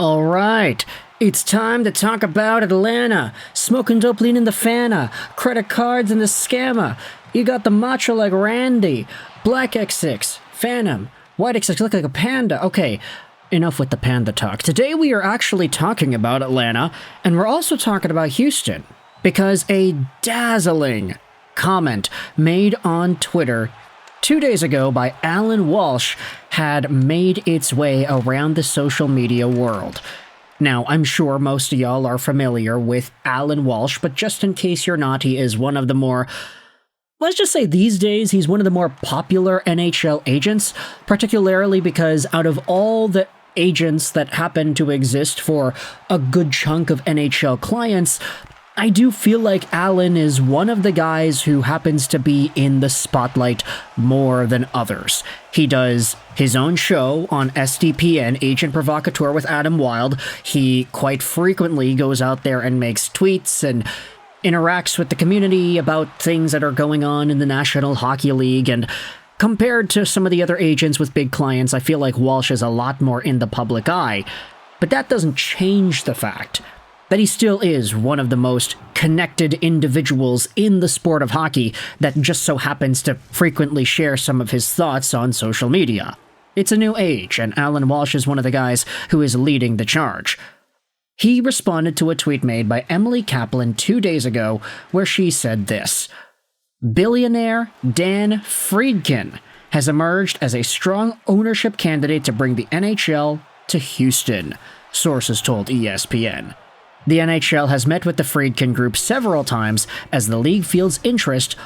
All right, it's time to talk about Atlanta. Smoking dope, leaning the Fanta. Credit cards and the scammer. You got the macho like Randy. Black X6, Phantom. White X6 look like a panda. Okay, enough with the panda talk. Today we are actually talking about Atlanta, and we're also talking about Houston. Because a dazzling comment made on Twitter 2 days ago by Allan Walsh had made its way around the social media world. Now, I'm sure most of y'all are familiar with Allan Walsh, but just in case you're not, he is one of the more, let's just say these days, he's one of the more popular NHL agents, particularly because out of all the agents that happen to exist for a good chunk of NHL clients, I do feel like Allan is one of the guys who happens to be in the spotlight more than others. He does his own show on SDPN, Agent Provocateur with Adam Wilde. He quite frequently goes out there and makes tweets and interacts with the community about things that are going on in the National Hockey League, and compared to some of the other agents with big clients, I feel like Walsh is a lot more in the public eye. But that doesn't change the fact that he still is one of the most connected individuals in the sport of hockey that just so happens to frequently share some of his thoughts on social media. It's a new age, and Allan Walsh is one of the guys who is leading the charge. He responded to a tweet made by Emily Kaplan 2 days ago where she said this: "Billionaire Dan Friedkin has emerged as a strong ownership candidate to bring the NHL to Houston," sources told ESPN. The NHL has met with the Friedkin Group several times as the league fields interest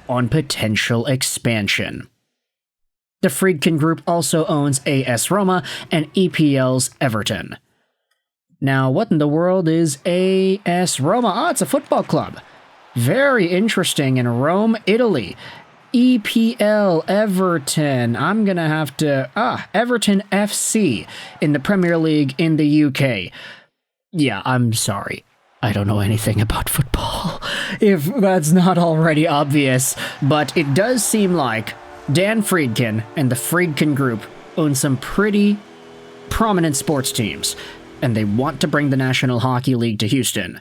on potential expansion. The Friedkin Group also owns AS Roma and EPL's Everton. Now, what in the world is AS Roma? Ah, it's a football club. Very interesting, in Rome, Italy. EPL Everton. I'm gonna have to... Everton FC in the Premier League in the UK. Yeah, I'm sorry. I don't know anything about football, if that's not already obvious, but it does seem like Dan Friedkin and the Friedkin Group own some pretty prominent sports teams, and they want to bring the National Hockey League to Houston.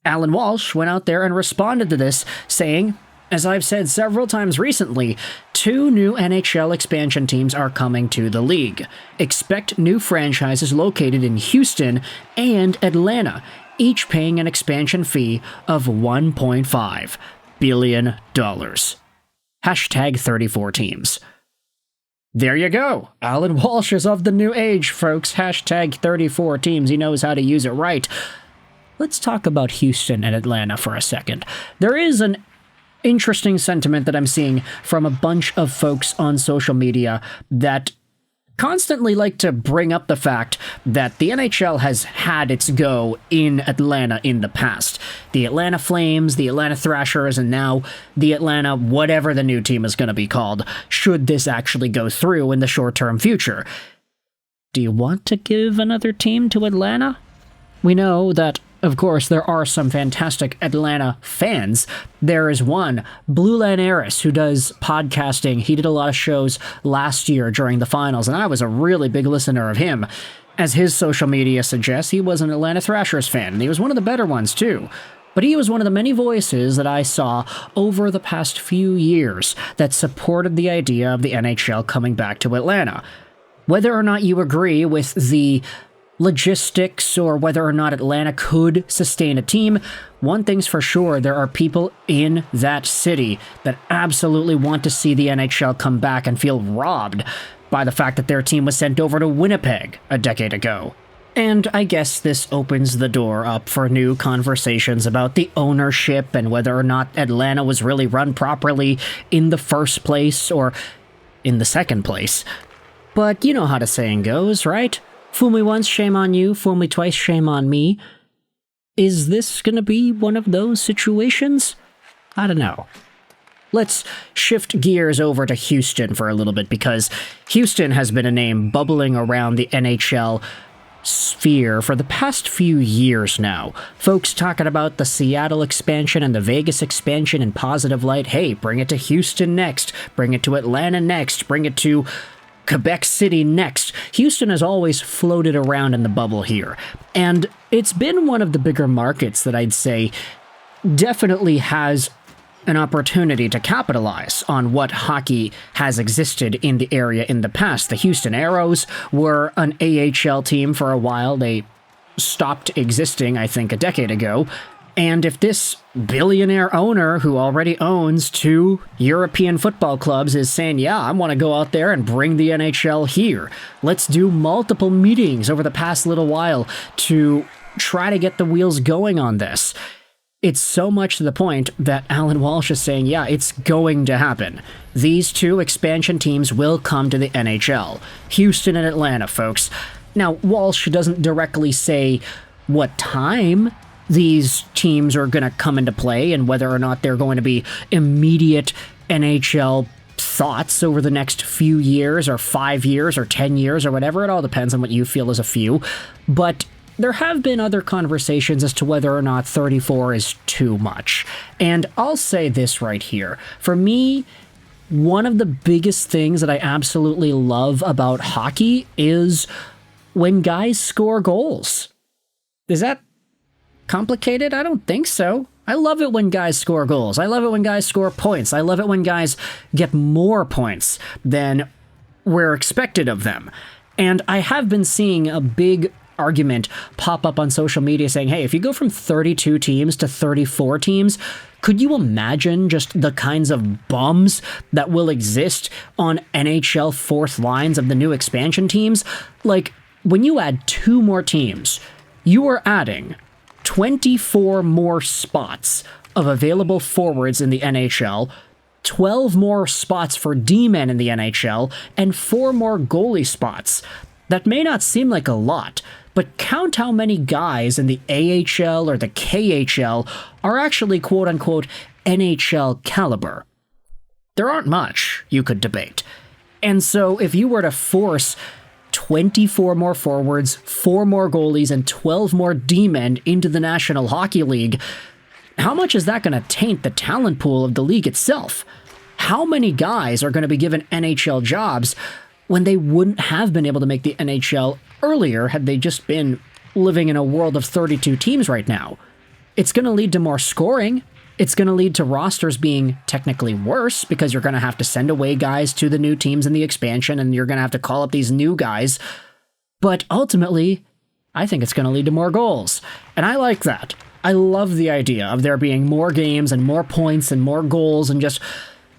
Allan Walsh went out there and responded to this, saying, "As I've said several times recently, 2 new NHL expansion teams are coming to the league. Expect new franchises located in Houston and Atlanta, each paying an expansion fee of $1.5 billion. Hashtag 34 teams. There you go. Allan Walsh is of the new age, folks. Hashtag 34 teams. He knows how to use it right. Let's talk about Houston and Atlanta for a second. There is an interesting sentiment that I'm seeing from a bunch of folks on social media that constantly like to bring up the fact that the NHL has had its go in Atlanta in the past. The Atlanta Flames, the Atlanta Thrashers, and now the Atlanta whatever the new team is going to be called, should this actually go through in the short-term future. Do you want to give another team to Atlanta? We know that, of course, there are some fantastic Atlanta fans. There is one, Blue Line Eris, who does podcasting. He did a lot of shows last year during the finals, and I was a really big listener of him. As his social media suggests, he was an Atlanta Thrashers fan, and he was one of the better ones, too. But he was one of the many voices that I saw over the past few years that supported the idea of the NHL coming back to Atlanta. Whether or not you agree with the logistics or whether or not Atlanta could sustain a team, one thing's for sure, there are people in that city that absolutely want to see the NHL come back and feel robbed by the fact that their team was sent over to Winnipeg a decade ago. And I guess this opens the door up for new conversations about the ownership and whether or not Atlanta was really run properly in the first place or in the second place. But you know how the saying goes, right? Fool me once, shame on you. Fool me twice, shame on me. Is this gonna be one of those situations? I don't know. Let's shift gears over to Houston for a little bit, because Houston has been a name bubbling around the NHL sphere for the past few years now. Folks talking about the Seattle expansion and the Vegas expansion in positive light. Hey, bring it to Houston next. Bring it to Atlanta next. Bring it to Quebec City next. Houston has always floated around in the bubble here, and it's been one of the bigger markets that I'd say definitely has an opportunity to capitalize on what hockey has existed in the area in the past. The Houston Aeros were an AHL team for a while. They stopped existing, I think, a decade ago. And if this billionaire owner who already owns 2 European football clubs is saying, yeah, I want to go out there and bring the NHL here, let's do multiple meetings over the past little while to try to get the wheels going on this. It's so much to the point that Alan Walsh is saying, yeah, it's going to happen. These 2 expansion teams will come to the NHL. Houston and Atlanta, folks. Now, Walsh doesn't directly say what time these teams are going to come into play and whether or not they're going to be immediate NHL thoughts over the next few years or 5 years or 10 years or whatever. It all depends on what you feel is a few. But there have been other conversations as to whether or not 34 is too much. And I'll say this right here. For me, one of the biggest things that I absolutely love about hockey is when guys score goals. Is that complicated? I don't think so. I love it when guys score goals. I love it when guys score points. I love it when guys get more points than were expected of them. And I have been seeing a big argument pop up on social media saying, hey, if you go from 32 teams to 34 teams, could you imagine just the kinds of bums that will exist on NHL fourth lines of the new expansion teams? Like, when you add 2 more teams, you are adding 24 more spots of available forwards in the NHL, 12 more spots for D-men in the NHL, and 4 more goalie spots. That may not seem like a lot, but count how many guys in the AHL or the KHL are actually quote-unquote NHL caliber. There aren't much you could debate. And so if you were to force 24 more forwards, 4 more goalies, and 12 more D-men into the National Hockey League, how much is that going to taint the talent pool of the league itself? How many guys are going to be given NHL jobs when they wouldn't have been able to make the NHL earlier had they just been living in a world of 32 teams right now? It's going to lead to more scoring. It's going to lead to rosters being technically worse because you're going to have to send away guys to the new teams in the expansion and you're going to have to call up these new guys. But ultimately, I think it's going to lead to more goals. And I like that. I love the idea of there being more games and more points and more goals and just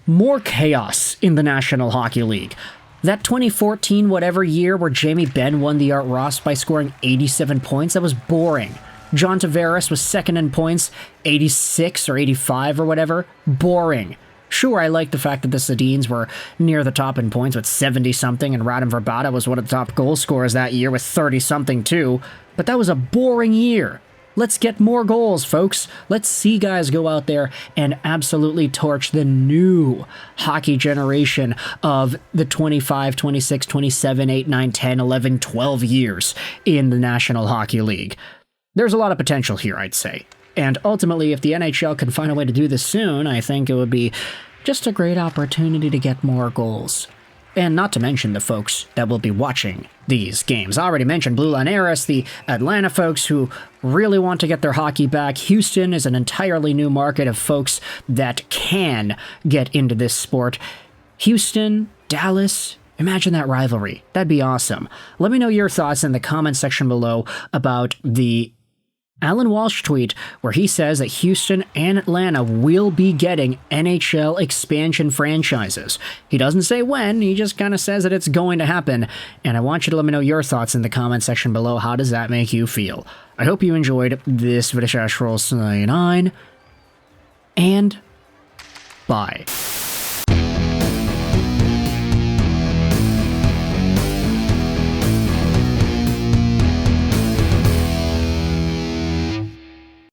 more chaos in the National Hockey League. That 2014 whatever year where Jamie Benn won the Art Ross by scoring 87 points, that was boring. John Tavares was second in points, 86 or 85 or whatever. Boring. Sure, I like the fact that the Sedins were near the top in points with 70-something, and Radim Verbata was one of the top goal scorers that year with 30-something too, but that was a boring year. Let's get more goals, folks. Let's see guys go out there and absolutely torch the new hockey generation of the 25, 26, 27, 8, 9, 10, 11, 12 years in the National Hockey League. There's a lot of potential here, I'd say. And ultimately, if the NHL can find a way to do this soon, I think it would be just a great opportunity to get more goals. And not to mention the folks that will be watching these games. I already mentioned Blue Line Heiress, the Atlanta folks who really want to get their hockey back. Houston is an entirely new market of folks that can get into this sport. Houston, Dallas, imagine that rivalry. That'd be awesome. Let me know your thoughts in the comment section below about the Alan Walsh tweet where he says that Houston and Atlanta will be getting NHL expansion franchises. He doesn't say when, he just kind of says that it's going to happen, and I want you to let me know your thoughts in the comment section below. How does that make you feel? I hope you enjoyed this video. And bye.